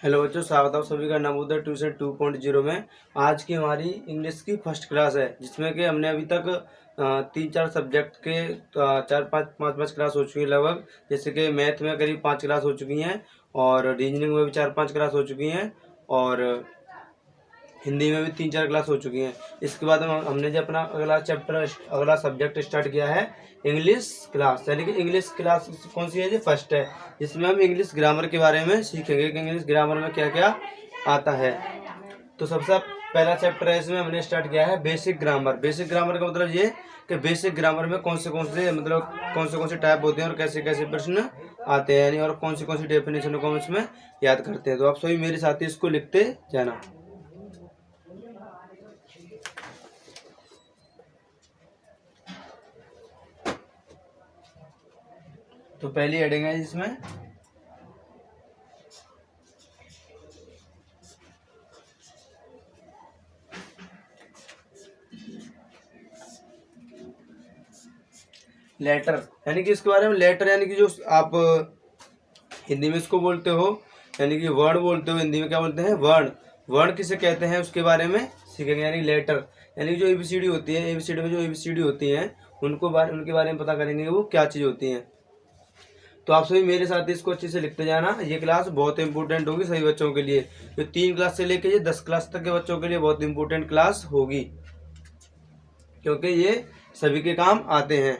Hello बच्चों, स्वागत है आप सभी का नवोदय ट्यूशन 2.0 में। आज की हमारी इंग्लिश की फर्स्ट क्लास है, जिसमें कि हमने अभी तक 3-4 सब्जेक्ट के 4-5 क्लास हो चुकी है लगभग। जैसे कि मैथ में करीब 5 क्लास हो चुकी हैं और रीजनिंग में भी 4-5 क्लास हो चुकी हैं और हिंदी में भी 3-4 क्लास हो चुकी हैं। इसके बाद हमने जो अपना अगला सब्जेक्ट स्टार्ट किया है इंग्लिश क्लास, यानी कि इंग्लिश क्लास कौन सी है? जो फर्स्ट है, जिसमें हम इंग्लिश ग्रामर के बारे में सीखेंगे कि इंग्लिश ग्रामर में क्या क्या आता है। तो सबसे पहला चैप्टर है, इसमें हमने स्टार्ट किया है बेसिक ग्रामर। बेसिक ग्रामर का मतलब ये कि बेसिक ग्रामर में कौन से मतलब कौन से टाइप होते हैं और कैसे कैसे प्रश्न आते हैं, यानी और कौन सी डेफिनेशन को हम इसमें याद करते हैं। तो आप सभी मेरे साथ ही इसको लिखते जाना। तो पहली हेडिंग है इसमें लेटर, यानी कि इसके बारे में लेटर यानी कि जो आप हिंदी में इसको बोलते हो, यानी कि वर्ण बोलते हो। हिंदी में क्या बोलते हैं? वर्ण। वर्ण किसे कहते हैं उसके बारे में सीखेंगे, यानी लेटर। यानी कि जो एबीसीडी होती है, एबीसीडी में जो एबीसीडी होती हैं उनके बारे में पता करेंगे वो क्या चीज़ होती हैं। तो आप सभी मेरे साथ इसको अच्छे से लिखते जाना। ये क्लास बहुत इंपॉर्टेंट होगी सभी बच्चों के लिए। जो 3 क्लास से लेके ये 10 क्लास तक के बच्चों के लिए बहुत इंपॉर्टेंट क्लास होगी, क्योंकि ये सभी के काम आते हैं।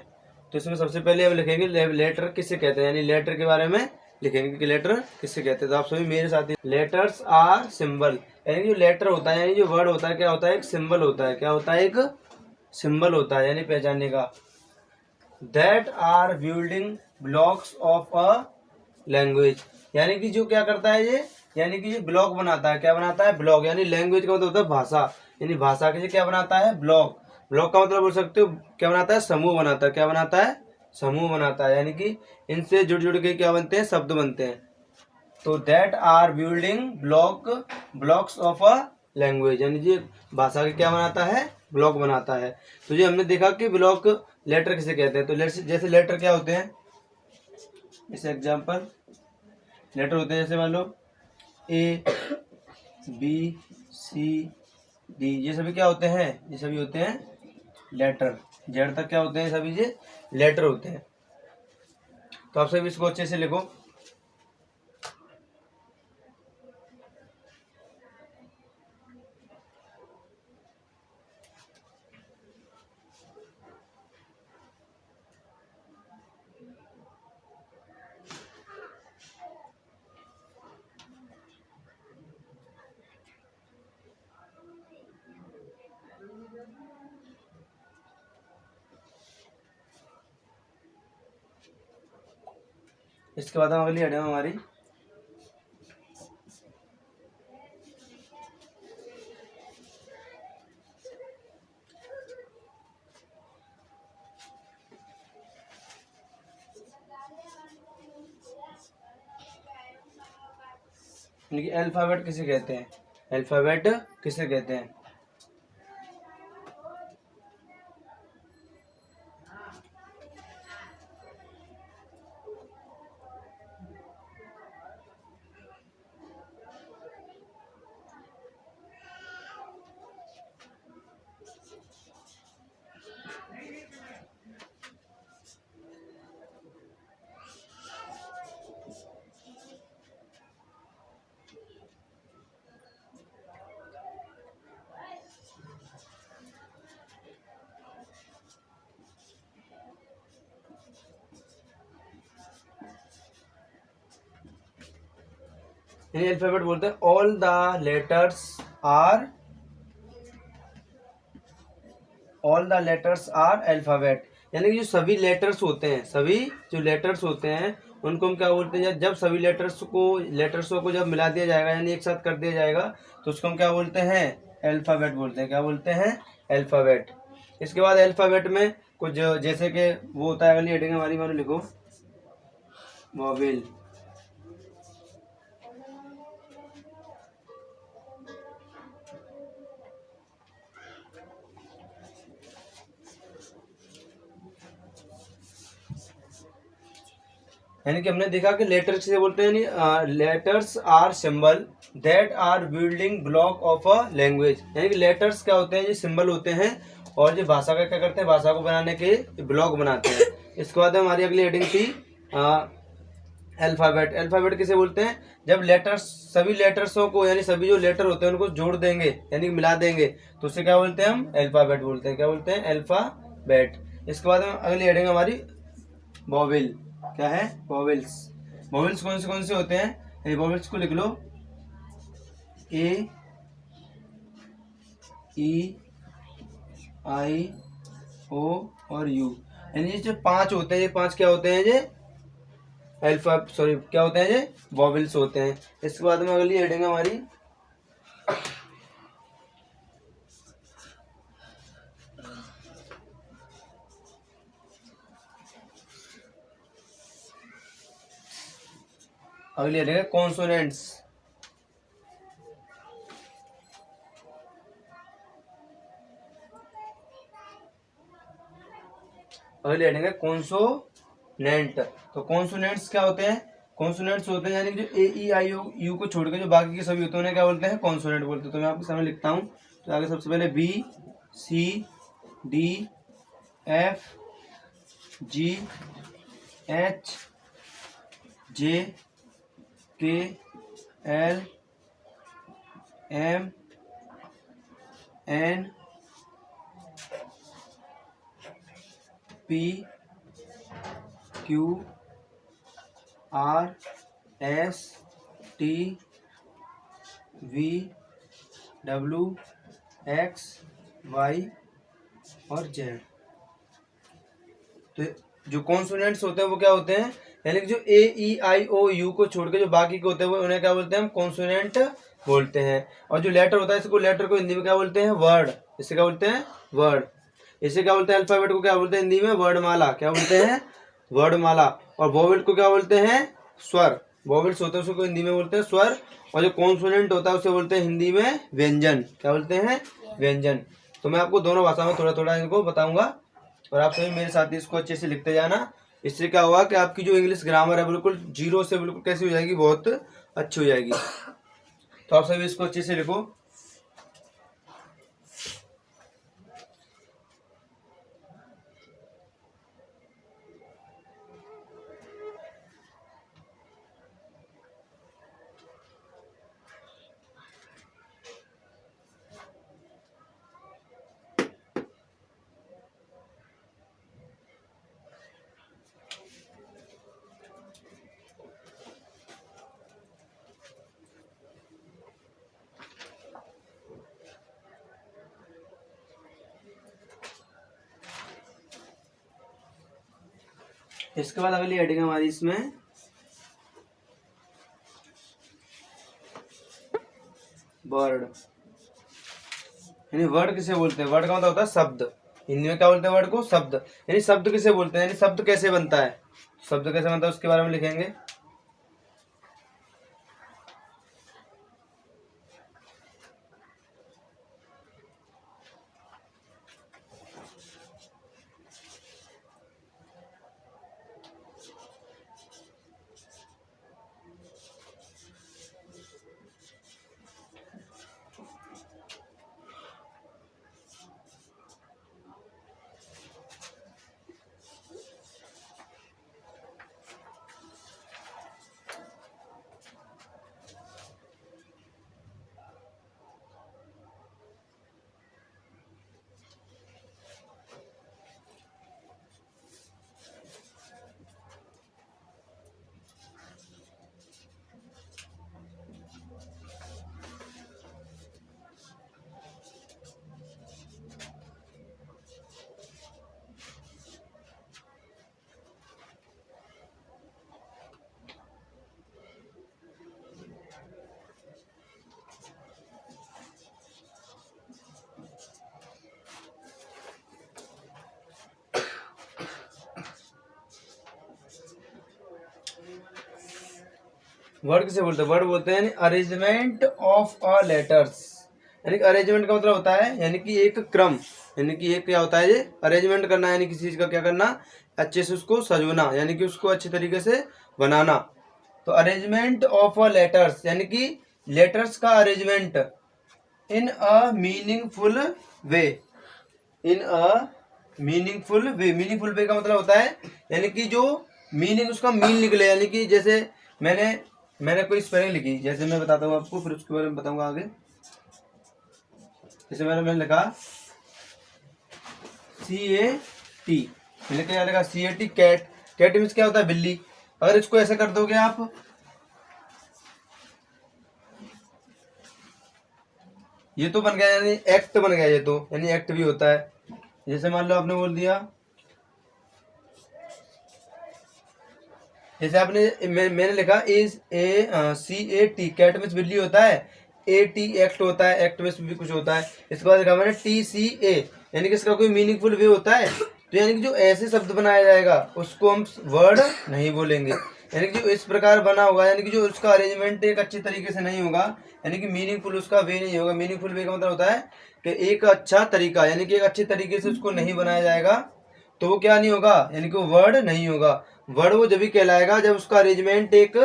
तो इसमें सबसे पहले हम लिखेंगे लेटर किसे कहते हैं, यानी लेटर के बारे में लिखेंगे कि लेटर किसे कहते हैं। तो आप सभी मेरे साथ, लेटर्स आर सिंबल, यानी जो लेटर होता है, यानी जो वर्ड होता है, क्या होता है? एक सिंबल होता है। क्या होता है? एक सिंबल होता है, यानी पहचानने का। That are building blocks of a language, यानी कि जो क्या करता है ये, यानी कि ये ब्लॉक बनाता है। क्या बनाता है? ब्लॉक। यानी लैंग्वेज का मतलब होता है भाषा, यानी भाषा के लिए क्या बनाता है? ब्लॉक। ब्लॉक का मतलब बोल सकते हो क्या बनाता है? समूह बनाता है। क्या बनाता है? समूह बनाता है, यानी कि इनसे जुड़ जुड़ के क्या बनते हैं? शब्द बनते हैं। तो that are building blocks of a language, यानी ये भाषा के क्या बनाता है? ब्लॉक बनाता है। तो ये हमने देखा कि ब्लॉक लेटर किसे कहते हैं। तो जैसे लेटर क्या होते हैं, जैसे एग्जांपल लेटर होते हैं, जैसे मान लो ए बी सी डी, ये सभी क्या होते हैं? ये सभी होते हैं लेटर। जेड तक क्या होते हैं? सभी ये लेटर होते हैं। तो आप सभी इसको अच्छे से लिखो। इसके बाद हम अगली हेडिंग हमारी अल्फाबेट किसे कहते हैं? अल्फाबेट किसे कहते हैं? यानी अल्फाबेट बोलते हैं all the letters are alphabet, यानी कि जो सभी लेटर्स होते हैं, सभी जो लेटर्स होते हैं उनको हम क्या बोलते हैं? जब सभी लेटर्स को जब मिला दिया जाएगा, यानी एक साथ कर दिया जाएगा, तो उसको हम क्या बोलते हैं? अल्फाबेट बोलते हैं। क्या बोलते हैं? अल्फाबेट। इसके बाद अल्फाबेट में कुछ जैसे कि वो होता है, अगली हेडिंग हमारी मानो लिखो वोवेल। यानी कि हमने देखा कि लेटर्स किसे बोलते हैं, यानी letters are symbol, that are building block of a language, यानी कि लेटर्स क्या होते हैं, ये सिंबल होते हैं और ये भाषा का क्या करते हैं, भाषा को बनाने के ब्लॉक बनाते हैं। इसके बाद हमारी अगली हेडिंग थी अल्फाबेट। अल्फाबेट किसे बोलते हैं, जब लेटर्स, सभी लेटर्सों को यानी सभी जो लेटर होते हैं उनको जोड़ देंगे यानी मिला देंगे तो उसे क्या बोलते हैं, हम अल्फाबेट बोलते हैं। क्या बोलते हैं, अल्फाबेट। इसके बाद हम अगली हेडिंग हमारी वोवेल। क्या है, वोवेल्स। वोवेल्स कौन से होते हैं, वोवेल्स को लिख लो, ए, ई, आई, ओ और यू, यानी ये जो 5 होते हैं, ये 5 क्या होते हैं, ये क्या होते हैं, ये वोवेल्स होते हैं। इसके बाद में अगली हेडिंग हमारी अगली हेडिंग है कॉन्सोनेंट्स। अगली हेडिंग है कॉन्सोनेंट। तो कॉन्सोनेंट्स क्या होते हैं, कॉन्सोनेंट्स होते हैं यानी कि जो ए ई आई ओ यू को छोड़कर जो बाकी के सभी होते हैं उन्हें क्या बोलते हैं, कॉन्सोनेंट बोलते हैं। तो मैं आपके सामने लिखता हूँ, तो आगे सबसे पहले B, C, D, F, G, H, J, K, L, M, N, P, Q, R, S, T, V, W, X, Y और जेड। तो जो कॉन्सोनेंट्स होते हैं वो क्या होते हैं, यानी कि जो ए ई आई ओ यू को छोड़ के जो बाकी के होते हैं वो उन्हें क्या बोलते हैं, हम कॉन्सोनेंट बोलते हैं। और जो लेटर होता है इसको, लेटर को हिंदी में क्या बोलते हैं, वर्ड। इसे क्या बोलते हैं, वर्ड। इसे क्या बोलते हैं, अल्फाबेट को क्या बोलते हैं हिंदी में, वर्णमाला। क्या बोलते हैं, वर्णमाला। और वोवेल को क्या बोलते हैं, स्वर। वोवेल्स होते हैं उसको हिंदी में बोलते हैं स्वर, और जो कॉन्सोनेंट होता है उसे बोलते हैं हिंदी में व्यंजन। क्या बोलते हैं, व्यंजन। तो मैं आपको दोनों भाषा में थोड़ा थोड़ा इनको बताऊंगा और आप सभी मेरे साथ इसको अच्छे से लिखते जाना। इससे क्या होगा कि आपकी जो इंग्लिश ग्रामर है बिल्कुल जीरो से बिल्कुल कैसी हो जाएगी, बहुत अच्छी हो जाएगी। तो आप सभी इसको अच्छे से लिखो। इसके बाद अगली हेडिंग हमारी इसमें वर्ड, यानी वर्ड किसे बोलते हैं, वर्ड का मतलब होता है शब्द। हिंदी में क्या बोलते हैं वर्ड को, शब्द। यानी शब्द किसे बोलते हैं, यानी शब्द कैसे बनता है, शब्द कैसे बनता है उसके बारे में लिखेंगे। वर्ड किसे बोलते हैं, वर्ड बोलते हैं यानी अरेंजमेंट ऑफ अ लेटर्स। यानी कि अरेंजमेंट का मतलब होता है यानी कि एक क्रम, यानी कि एक क्या होता है, ये अरेंजमेंट करना, यानी किसी चीज का क्या करना, अच्छे से उसको सजोना, यानी कि उसको अच्छे तरीके से बनाना। तो अरेंजमेंट ऑफ अ लेटर्स यानी कि लेटर्स का arrangement in a meaningful way, in a meaningful way. Meaningful वे का मतलब होता है यानी कि जो मीनिंग, उसका मीन निकले, यानी कि जैसे मैंने कोई स्पेलिंग लिखी, जैसे मैं बताता हूँ आपको, फिर उसके बारे में बताऊंगा आगे। जैसे मैंने लिखा CAT, मैंने क्या लिखा CAT, कैट। कैट मीन्स क्या होता है, बिल्ली। अगर इसको ऐसे कर दोगे आप, ये तो बन गया यानी एक्ट बन गया, ये तो यानी एक्ट भी होता है। जैसे मान लो आपने बोल दिया, जैसे आपने मैंने लिखा CAT, कैट मीन्स बिल्ली होता है। AT एक्ट होता है, एक्ट मीन्स भी कुछ होता है। इसके बाद लिखा मैंने TCA, यानी कि इसका कोई मीनिंगफुल वे होता है। तो यानी कि जो ऐसे शब्द बनाया जाएगा उसको हम वर्ड नहीं बोलेंगे, यानी कि जो इस प्रकार बना होगा, यानी कि जो उसका अरेंजमेंट एक अच्छी तरीके से नहीं होगा, यानी कि मीनिंगफुल उसका वे नहीं होगा। मीनिंगफुल वे का मतलब होता है कि एक अच्छा तरीका, यानी कि एक अच्छे तरीके से उसको नहीं बनाया जाएगा तो वो क्या नहीं होगा, यानी कि वो वर्ड नहीं होगा। वर्ड वो जब भी कहलाएगा जब उसका अरेंजमेंट एक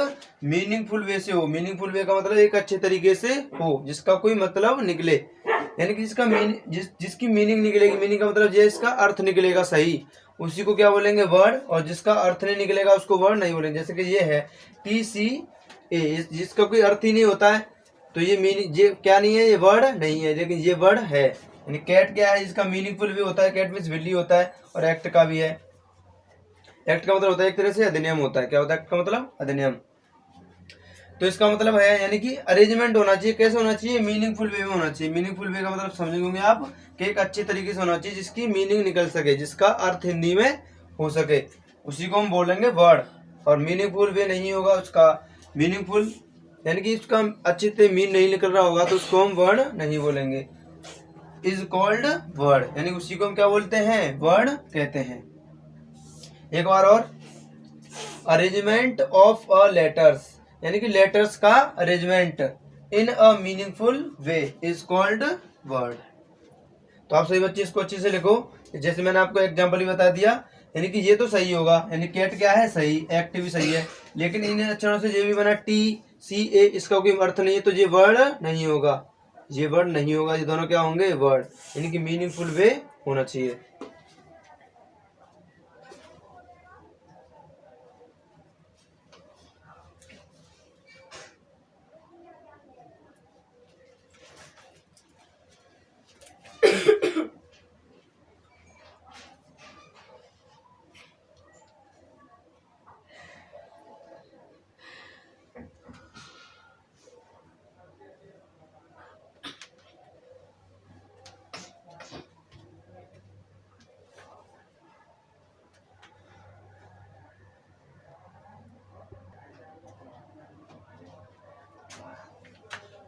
मीनिंगफुल वे से हो। मीनिंगफुल वे का मतलब एक अच्छे तरीके से हो, जिसका कोई मतलब निकले, यानी कि जिसका जिसकी मीनिंग निकलेगी। मीनिंग का मतलब ये इसका अर्थ निकलेगा सही, उसी को क्या बोलेंगे, वर्ड। और जिसका अर्थ नहीं निकलेगा उसको वर्ड नहीं बोलेंगे। जैसे कि ये है TCA, जिसका कोई अर्थ ही नहीं होता है, तो ये मीनिंग, ये क्या नहीं है, ये वर्ड नहीं है, लेकिन ये वर्ड है। यानी कैट क्या है, जिसका मीनिंगफुल भी होता है, कैट मीन्स बिल्ली होता है। और एक्ट का भी है, एक्ट का मतलब होता है एक तरह से अधिनियम होता है। क्या होता है एक्ट का मतलब, अधिनियम। तो इसका मतलब है यानी कि अरेंजमेंट होना चाहिए, कैसे होना चाहिए, मीनिंगफुल वे में होना चाहिए। मीनिंगफुल वे का मतलब समझेंगे आप कि एक अच्छे तरीके से होना चाहिए, जिसकी मीनिंग निकल सके, जिसका अर्थ हिंदी में हो सके, उसी को हम बोलेंगे वर्ड। और मीनिंगफुल वे नहीं होगा उसका, मीनिंगफुल यानी कि उसका अच्छे से मीन नहीं निकल रहा होगा तो उसको हम वर्ड नहीं बोलेंगे। इज कॉल्ड वर्ड, यानी उसी को हम क्या बोलते हैं, वर्ड कहते हैं। एक बार और, अरेंजमेंट ऑफ अ लेटर्स, यानी कि लेटर्स का arrangement in a meaningful way is called word. तो आप सही बच्चे इसको अच्छे से लिखो। जैसे मैंने आपको एग्जांपल ही बता दिया, यानी कि ये तो सही होगा, यानी कैट क्या है, सही, एक्ट भी सही है, लेकिन इन अक्षरों से ये भी बना TCA, इसका कोई अर्थ नहीं है, तो ये वर्ड नहीं होगा, ये वर्ड नहीं होगा। ये दोनों क्या होंगे, वर्ड, यानी कि मीनिंगफुल वे होना चाहिए।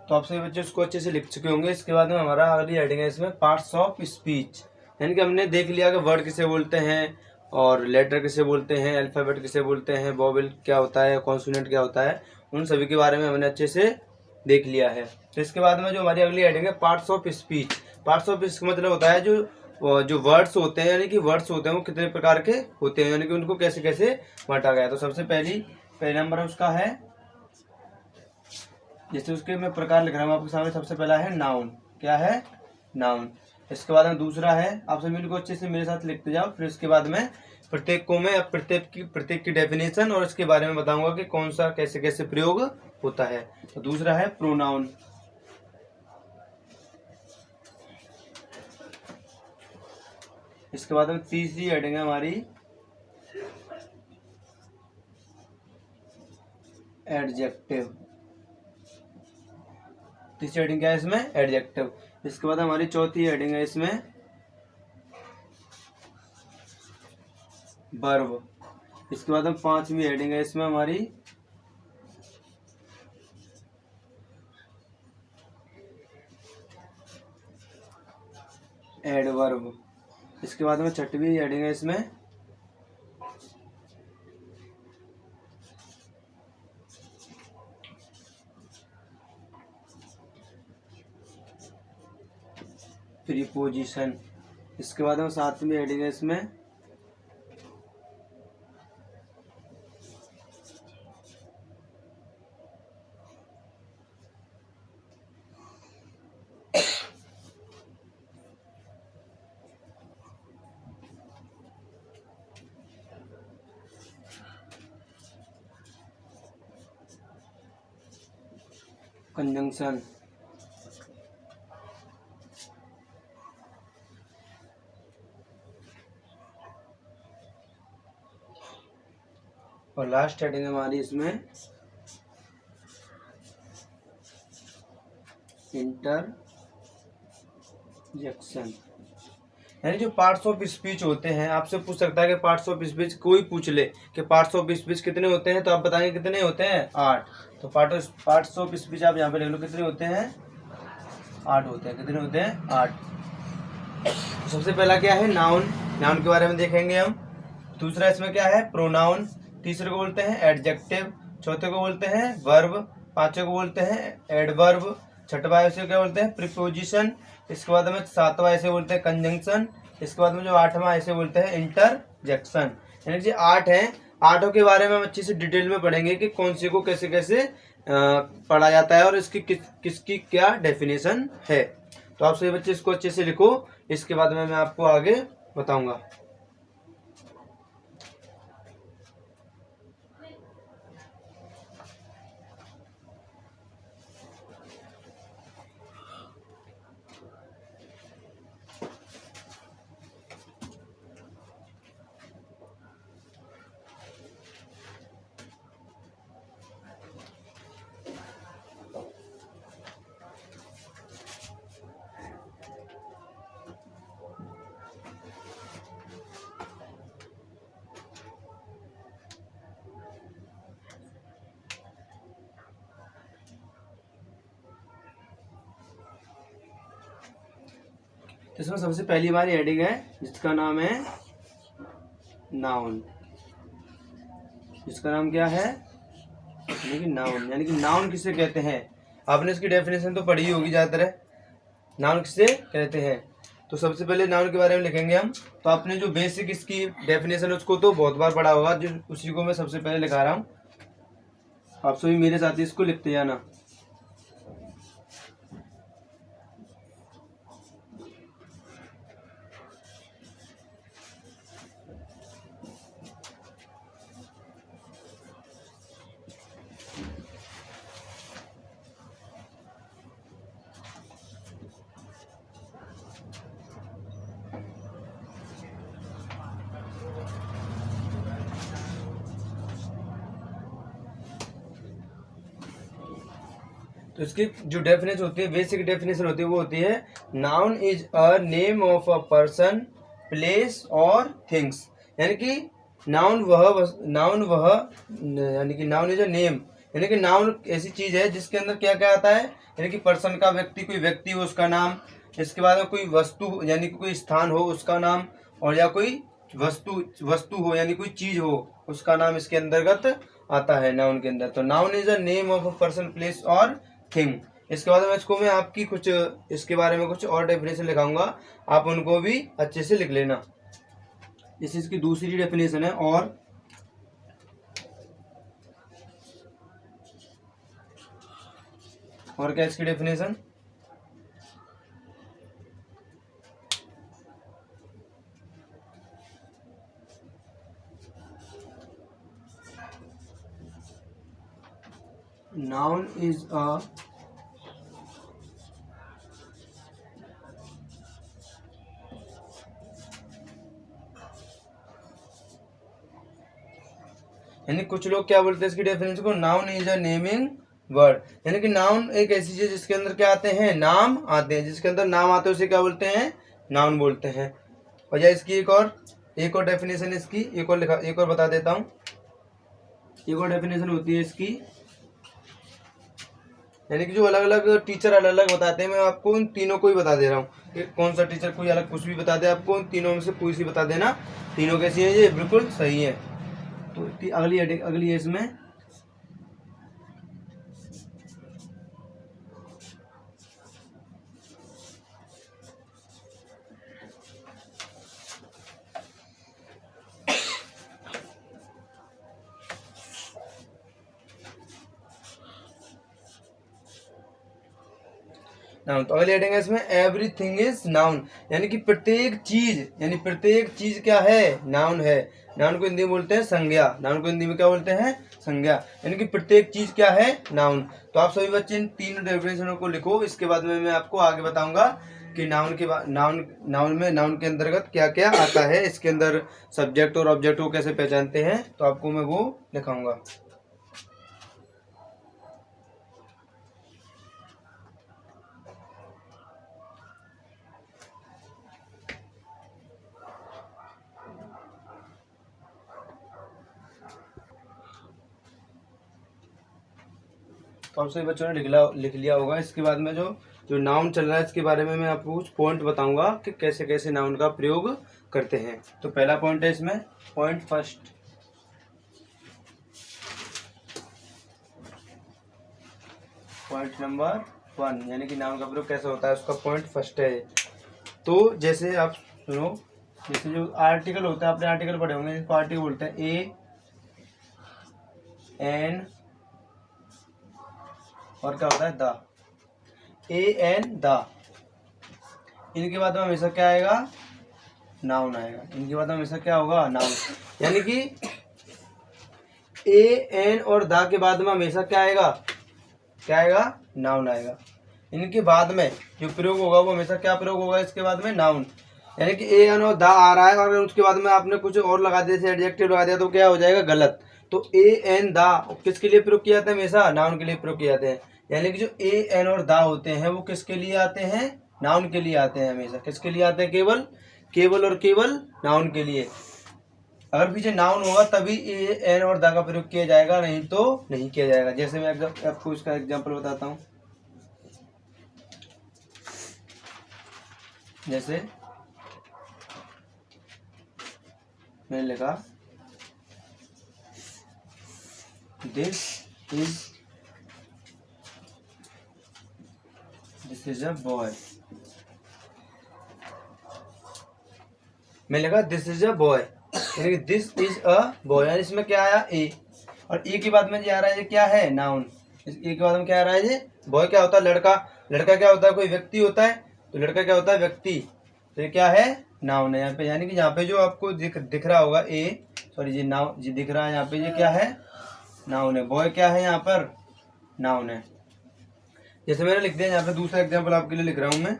तो आप सभी बच्चे उसको अच्छे से लिख चुके होंगे। इसके बाद में हमारा अगली हेडिंग है इसमें पार्ट्स ऑफ स्पीच, यानी कि हमने देख लिया कि वर्ड किसे बोलते हैं, और लेटर किसे बोलते हैं, अल्फाबेट किसे बोलते हैं, वोवेल क्या होता है, कॉन्सोनेंट क्या होता है, उन सभी के बारे में हमने अच्छे से देख लिया है। तो इसके बाद में जो हमारी अगली हेडिंग है parts of speech. Parts of speech का मतलब होता है जो वर्ड्स होते हैं, यानी कि वर्ड्स होते हैं वो कितने प्रकार के होते हैं, यानी कि उनको कैसे कैसे बांटा गया है। तो सबसे पहले नंबर उसका है, जैसे उसके मैं प्रकार लिख रहा हूँ आपके सामने। सबसे पहला है नाउन, क्या है, नाउन। इसके बाद में दूसरा है, आप सभी इनको अच्छे से मेरे साथ लिखते जाओ। फिर इसके बाद में प्रत्येक को मैं प्रत्येक की डेफिनेशन और इसके बारे में बताऊंगा कि कौन सा कैसे कैसे प्रयोग होता है। तो दूसरा है प्रोनाउन, इसके बाद में तीसरी हेडिंग है हमारी एडजेक्टिव। तीसरी हेडिंग क्या है इसमें, एडजेक्टिव। इसके बाद हमारी चौथी हेडिंग है इसमें वर्ब। इसके बाद हम पांचवी हेडिंग है इसमें हमारी एडवर्ब। इसके बाद में छठवीं हेडिंग है इसमें प्रीपोजिशन। इसके बाद में सातवीं हेडिंग है इसमें कंजंक्शन, और लास्ट हेडिंग हमारी इसमें इंटरजेक्शन। यानी जो पार्ट्स ऑफ स्पीच होते हैं, आपसे पूछ सकता है कि पार्ट्स ऑफ स्पीच, कोई पूछ ले कि पार्ट्स ऑफ स्पीच कितने होते हैं, तो आप बताएंगे कितने होते हैं, 8। तो पार्ट्स ऑफ स्पीच आप यहाँ पे लिख लो, कितने होते हैं, 8 होते हैं। कितने होते हैं, 8। सबसे पहला क्या है, नाउन, नाउन के बारे में देखेंगे हम। दूसरा इसमें क्या है, प्रोनाउन। तीसरे को बोलते हैं एडजेक्टिव। चौथे को बोलते हैं वर्ब। पांचवे को बोलते हैं एडवर्ब। छठवा इसे क्या बोलते हैं, प्रीपोजिशन। इसके बाद में सातवां ऐसे बोलते हैं कंजंक्शन। इसके बाद में जो आठवां ऐसे बोलते हैं इंटरजेक्शन। यानी कि 8 हैं। 8 के बारे में हम अच्छी से डिटेल में पढ़ेंगे कि कौन से को कैसे कैसे पढ़ा जाता है और इसकी किसकी क्या डेफिनेशन है। तो आप सभी बच्चे इसको अच्छे से लिखो, इसके बाद में मैं आपको आगे बताऊंगा। तो इसमें सबसे पहली हमारी हेडिंग है जिसका नाम है नाउन। जिसका नाम क्या है, यानी कि नाउन। यानी कि नाउन किसे कहते हैं, आपने इसकी डेफिनेशन तो पढ़ी होगी ज्यादातर। नाउन किसे कहते हैं, तो सबसे पहले नाउन के बारे में लिखेंगे हम। तो आपने जो बेसिक इसकी डेफिनेशन है उसको तो बहुत बार पढ़ा होगा, जो उसी को मैं सबसे पहले लिखा रहा हूँ। आप सभी मेरे साथ ही इसको लिखते जाना। तो इसकी जो डेफिनेशन होती है, बेसिक डेफिनेशन होती है, वो होती है noun is a name of a person, place और थिंग्स। यानी कि नाउन यानी कि नाउन इज अ नेम, यानी कि नाउन ऐसी चीज है जिसके अंदर क्या क्या आता है, यानी कि पर्सन का, व्यक्ति, कोई व्यक्ति हो उसका नाम। इसके बाद में कोई वस्तु यानी कि कोई स्थान हो उसका नाम, और या कोई वस्तु हो यानी कोई चीज हो उसका नाम इसके अंतर्गत आता है नाउन के अंदर। तो noun is a name of a person, place और थिंग। इसके बाद में इसको मैं आपकी कुछ इसके बारे में कुछ और डेफिनेशन लिखाऊंगा, आप उनको भी अच्छे से लिख लेना। इस इसकी दूसरी डेफिनेशन है और क्या इसकी डेफिनेशन, नाउन इज अ यानी कुछ लोग क्या बोलते हैं इसकी डेफिनेशन को, noun is a naming word. यानी कि नाउन एक ऐसी चीज जिसके अंदर क्या आते हैं, नाम आते हैं। जिसके अंदर नाम आते हैं उसे क्या बोलते हैं, नाउन बोलते हैं। और या इसकी एक और डेफिनेशन, इसकी एक और बता देता हूँ। एक और डेफिनेशन होती है इसकी, यानी कि जो अलग अलग टीचर अलग अलग बताते हैं, मैं आपको उन तीनों को ही बता दे रहा हूँ कि कौन सा टीचर कोई अलग कुछ भी बता दे, आपको उन तीनों में से कोई सी बता देना। तीनों कैसी है, ये बिल्कुल सही है। तो अगली है इसमें नाउन। तो अगले हेडिंग है इसमें एवरीथिंग इज नाउन, यानी कि प्रत्येक चीज, यानी प्रत्येक चीज क्या है, नाउन है। नाउन को हिंदी में बोलते हैं संज्ञा, नाउन को हिंदी में क्या बोलते हैं, संज्ञा, यानी कि प्रत्येक चीज क्या है, नाउन। तो आप सभी बच्चे इन 3 डेफिनेशनों को लिखो, इसके बाद में मैं आपको आगे बताऊंगा कि नाउन के नाउन के अंतर्गत क्या क्या आता है, इसके अंदर सब्जेक्ट और ऑब्जेक्ट को कैसे पहचानते हैं, तो आपको मैं वो दिखाऊंगा। तो आप सभी बच्चों ने लिख लिया होगा। इसके बाद में जो जो नाउन चल रहा है इसके बारे में मैं आपको कुछ पॉइंट बताऊंगा कि कैसे कैसे नाउन का प्रयोग करते हैं। तो पहला पॉइंट है इसमें, पॉइंट फर्स्ट, पॉइंट नंबर 1, यानी कि नाउन का प्रयोग कैसे होता है उसका पॉइंट फर्स्ट है। तो जैसे आप सुनो, जैसे जो आर्टिकल होता है, आपने आर्टिकल पढ़े होंगे, इसको आर्टिकल बोलते हैं ए एन, और क्या होता है द, ए एन द। इनके बाद में हमेशा क्या आएगा, नाउन आएगा। इनके बाद में हमेशा क्या होगा, नाउन, यानी कि ए एन और द के बाद में हमेशा क्या आएगा, क्या आएगा, नाउन आएगा। इनके बाद में जो प्रयोग होगा वो हमेशा क्या प्रयोग होगा, इसके बाद में नाउन, यानी कि ए एन और द आ रहा है और उसके बाद में आपने कुछ और लगा दिया, जैसे एडजेक्टिव लगा दिया, तो क्या हो जाएगा, गलत। तो ए एन द किसके लिए प्रयोग किया जाता है, हमेशा नाउन के लिए प्रयोग किए जाते हैं। यानी कि जो ए एन और द होते हैं वो किसके लिए आते हैं, नाउन के लिए आते हैं। हमेशा किसके लिए आते हैं, केवल केवल और केवल नाउन के लिए। अगर पीछे नाउन होगा तभी ए एन और द का प्रयोग किया जाएगा, नहीं तो नहीं किया जाएगा। जैसे मैं आपको इसका एग्जांपल बताता हूँ। जैसे मैंने लिखा दिस इज अ बॉय, मैंने लिखा दिस इज अ बॉय, यानी कि दिस इज अ बॉय, यानी इसमें क्या आया, ए, और ए के बाद में जो आ रहा है ये क्या है, नाउन। इस ए के बाद में क्या आ रहा है, ये बॉय क्या होता है, लड़का। लड़का क्या होता है, कोई व्यक्ति होता है, तो लड़का क्या होता है, व्यक्ति। तो ये क्या है, नाउन है यहाँ पे। यानी कि यहाँ पे जो आपको दिख रहा होगा ए, सॉरी ये नाउन जी दिख रहा है यहाँ पे, ये क्या है, नाउन है। बॉय क्या है यहाँ पर, नाउन है। जैसे मैंने लिख दिया यहाँ पे, दूसरा एग्जाम्पल आपके लिए लिख रहा हूं मैं।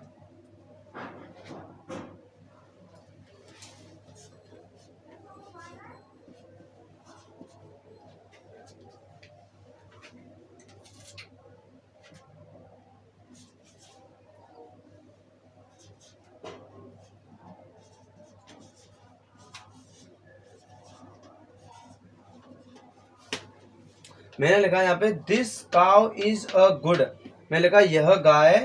मैंने लिखा यहाँ पे this cow is a good, मैंने लिखा यह गाय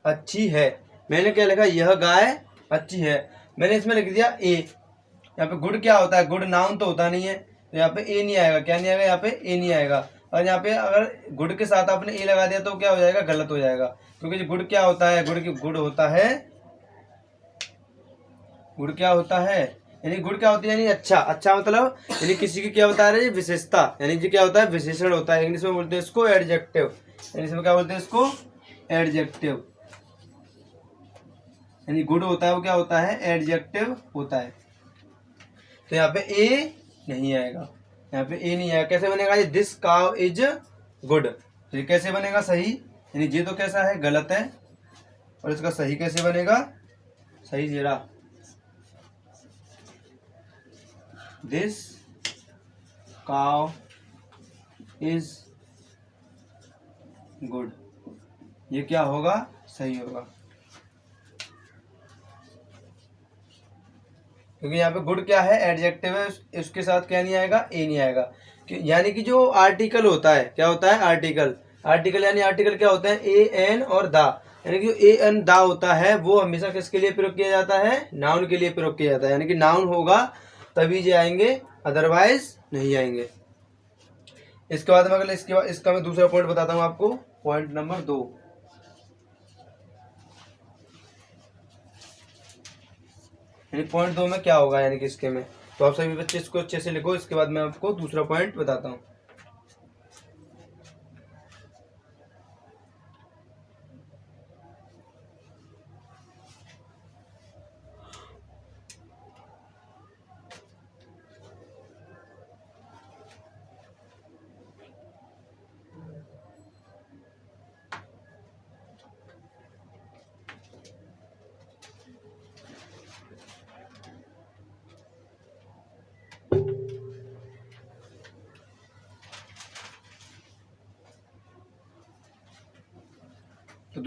अच्छी है। मैंने क्या लिखा, यह गाय अच्छी है। मैंने इसमें लिख दिया ए। यहाँ पे गुड क्या होता है, गुड नाउन तो होता नहीं है, तो यहाँ पे ए नहीं आएगा। क्या नहीं आएगा, यहाँ पे ए नहीं आएगा। और यहाँ पे अगर गुड के साथ आपने ए लगा दिया तो क्या हो जाएगा, गलत हो जाएगा। क्योंकि गुड क्या होता है, गुड होता है, गुड क्या होता है, यानी गुड क्या होती है, यानी अच्छा। अच्छा मतलब यानी किसी की क्या बता रहे हैं, विशेषता, यानी जो क्या होता है, विशेषण होता है। इंग्लिश में बोलते हैं इसको एडजेक्टिव, इंग्लिश में क्या बोलते हैं इसको, एडजेक्टिव। यानी गुड होता है वो क्या होता है, एडजेक्टिव होता है। तो यहाँ पे ए नहीं आएगा, यहाँ पे ए नहीं आएगा। कैसे बनेगा, ये दिस काउ इज गुड, तो ये कैसे बनेगा, सही, यानी ये तो कैसा है, गलत है। और इसका सही कैसे बनेगा, सही जीरा, दिस काउ इज गुड, ये क्या होगा, सही होगा। क्योंकि यहाँ पे गुड क्या है, एडजेक्टिव है, उसके साथ क्या नहीं आएगा, ए नहीं आएगा। यानी कि जो आर्टिकल होता है, क्या होता है, आर्टिकल। आर्टिकल यानी आर्टिकल क्या होता है, ए एन और द, यानी कि ए एन द होता है वो हमेशा किसके लिए प्रयोग किया जाता है, नाउन के लिए प्रयोग किया जाता है। यानी कि नाउन होगा तभी जे आएंगे, अदरवाइज नहीं आएंगे। इसके बाद में अगले इसका मैं दूसरा पॉइंट बताता हूँ आपको, पॉइंट नंबर 2। यानी पॉइंट 2 में क्या होगा, यानी कि इसके में, तो आप सभी बच्चे इसको अच्छे से लिखो। इसके बाद मैं आपको दूसरा पॉइंट बताता हूँ।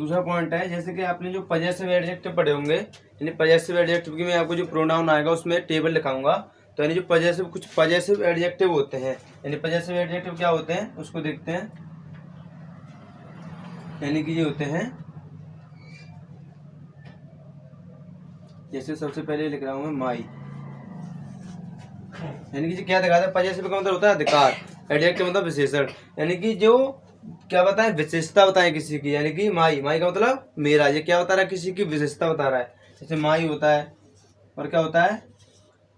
दूसरा पॉइंट है, जैसे कि आपने जो पजेसिव एडजेक्टिव पढ़े होंगे, यानी पजेसिव एडजेक्टिव की मैं आपको जो प्रोनाउन आएगा उसमें टेबल लिखाऊंगा। तो यानी जो कुछ पजेसिव एडजेक्टिव होते हैं, यानी पजेसिव एडजेक्टिव क्या होते हैं उसको देखते हैं। यानी कि ये होते हैं, जैसे सबसे पहले लिख रहा हूं मैं माई, यानी कि क्या दिखाता है, पजेसिव का मतलब होता है अधिकार, एडजेक्टिव मतलब विशेषण, यानी कि जो क्या बताएं, विशेषता बताएं किसी की। यानी कि माई का मतलब मेरा, ये क्या बता रहा है, किसी की विशेषता बता रहा है। जैसे माई होता है, और क्या होता है,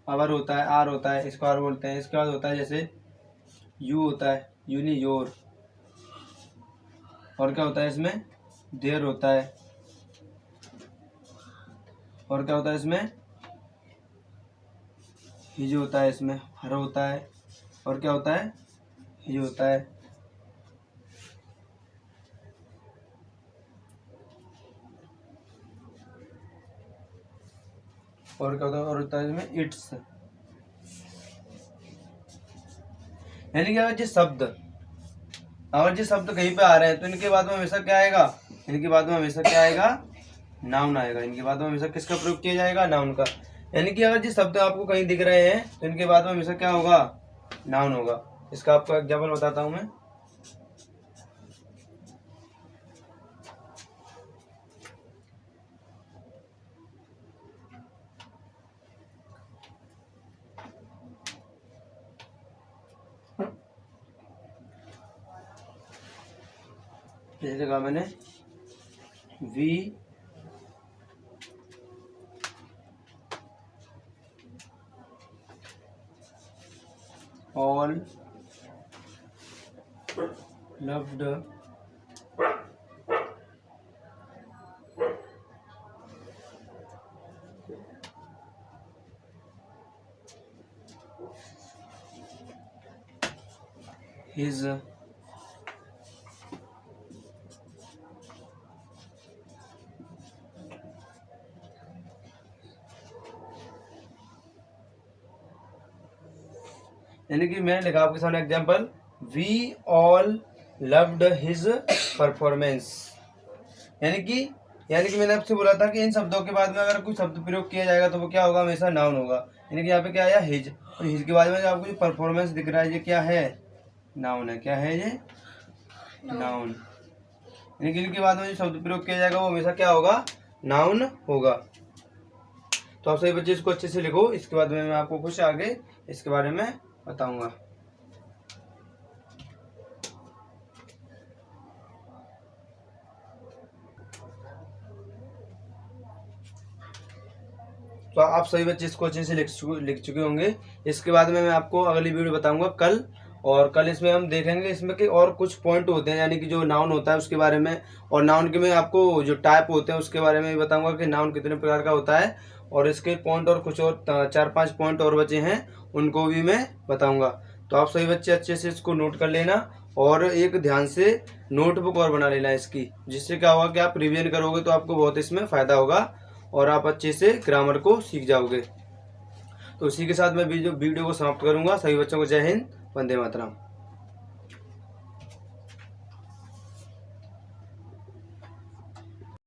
अवर होता है, आर होता है, इसको आर बोलते हैं। इसके बाद होता है जैसे यू होता है, यू नहीं योर, और क्या होता है इसमें देयर होता है, और क्या होता है इसमें हिज होता है, इसमें हर होता है, और क्या होता है हिज होता है, और क्या होता है, और होता है इसमें इट्स। यानी कि अगर जिस शब्द कहीं पे आ रहे हैं तो इनके बाद में हमेशा क्या आएगा, इनके बाद में हमेशा क्या आएगा, नाउन आएगा। इनके बाद में हमेशा किसका प्रयोग किया जाएगा, नाउन का। यानी कि अगर जिस शब्द आपको कहीं दिख रहे हैं तो इनके बाद में हमेशा क्या होगा, नाउन होगा। इसका आपको एग्जाम्पल बताता हूं मैं। जैसे कहा मैंने, वी ऑल लव्ड हिज यानी कि मैंने लिखा आपके सामने example, we all loved his performance. यानी कि मैंने आपसे बोला था कि इन शब्दों के बाद में अगर कोई शब्द प्रयोग किया जाएगा तो वो क्या होगा, हमेशा नाउन होगा। यानी कि यहाँ पे क्या आया, हिज, और हिज के बाद में जो आपको जो परफॉर्मेंस दिख रहा है ये क्या है, नाउन है। क्या है ये, नाउन। यानी कि इनके बाद में जो शब्द प्रयोग किया जाएगा वो हमेशा क्या होगा, नाउन होगा। तो आप सभी बच्चे इसको अच्छे से लिखो, इसके बाद में मैं आपको कुछ आगे इसके बारे में बताऊंगा। तो आप सभी बच्चे इसको अच्छे से लिख चुके होंगे। इसके बाद में मैं आपको अगली वीडियो बताऊंगा कल, और कल इसमें हम देखेंगे इसमें कि और कुछ पॉइंट होते हैं, यानी कि जो नाउन होता है उसके बारे में, और नाउन के मैं आपको जो टाइप होते हैं उसके बारे में भी बताऊंगा कि नाउन कितने प्रकार का होता है, और इसके पॉइंट और कुछ और 4-5 पॉइंट और बचे हैं उनको भी मैं बताऊंगा। तो आप सभी बच्चे अच्छे से इसको नोट कर लेना, और एक ध्यान से नोटबुक और बना लेना इसकी, जिससे क्या होगा कि आप रिवीजन करोगे तो आपको बहुत इसमें फ़ायदा होगा और आप अच्छे से ग्रामर को सीख जाओगे। तो इसी के साथ मैं वीडियो को समाप्त करूंगा। सभी बच्चों को जय हिंद, वंदे मातरम।